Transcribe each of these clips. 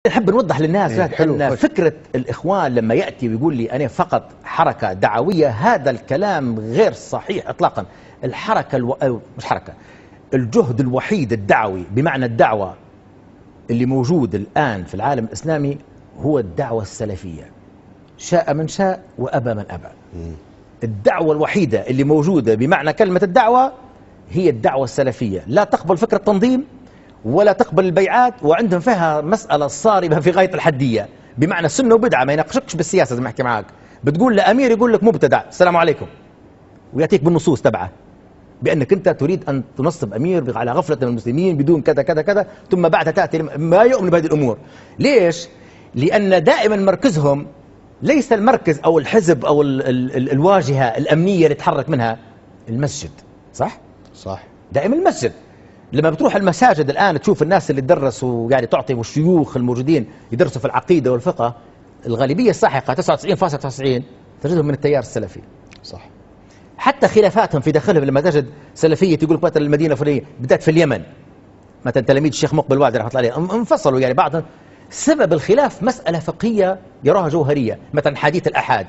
نحب نوضح للناس أن فكرة الإخوان لما يأتي ويقول لي أنا فقط حركة دعوية، هذا الكلام غير صحيح إطلاقا. الحركة مش حركة، الجهد الوحيد الدعوي بمعنى الدعوة اللي موجود الآن في العالم الإسلامي هو الدعوة السلفية، شاء من شاء وأبى من أبى. الدعوة الوحيدة اللي موجودة بمعنى كلمة الدعوة هي الدعوة السلفية، لا تقبل فكرة تنظيم ولا تقبل البيعات، وعندهم فيها مسألة صارمة في غاية الحدية، بمعنى سنة وبدعة، ما يناقشكش بالسياسة زي ما احكي معاك. بتقول لأمير يقول لك مبتدع السلام عليكم، ويأتيك بالنصوص تبعه بأنك أنت تريد أن تنصب أمير على غفلة من المسلمين بدون كذا كذا كذا، ثم بعد تأتي ما يؤمن بهذه الأمور. ليش؟ لأن دائما مركزهم ليس المركز أو الحزب أو الواجهة الأمنية اللي تحرك منها المسجد. صح؟ صح. دائما المسجد. لما بتروح المساجد الآن تشوف الناس اللي درسوا، يعني تعطي والشيوخ الموجودين يدرسوا في العقيدة والفقه، الغالبية الساحقة 99.99 تجدهم من التيار السلفي. صح. حتى خلافاتهم في داخلهم لما تجد سلفية تقول مثلا المدينة الفلانية بدأت في اليمن، مثلا تلاميذ الشيخ مقبل وادي رحمة الله عليه انفصلوا، يعني بعضهم سبب الخلاف مسألة فقهية يراها جوهرية. مثلا حديث الأحاد،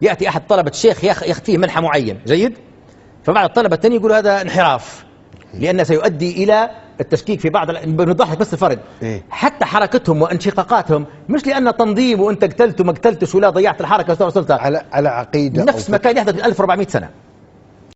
يأتي أحد طلبة الشيخ يخفيه منحى معين جيد، فبعض الطلبة الثاني يقول هذا انحراف لأنه سيؤدي إلى التشكيك في بعض بنضحك بس الفرد. حتى حركتهم وانشقاقاتهم مش لأن تنظيم وأنت قتلت وما قتلتش ولا ضيعت الحركة وصلت على عقيدة، نفس ما كان يحدث من 1400 سنة.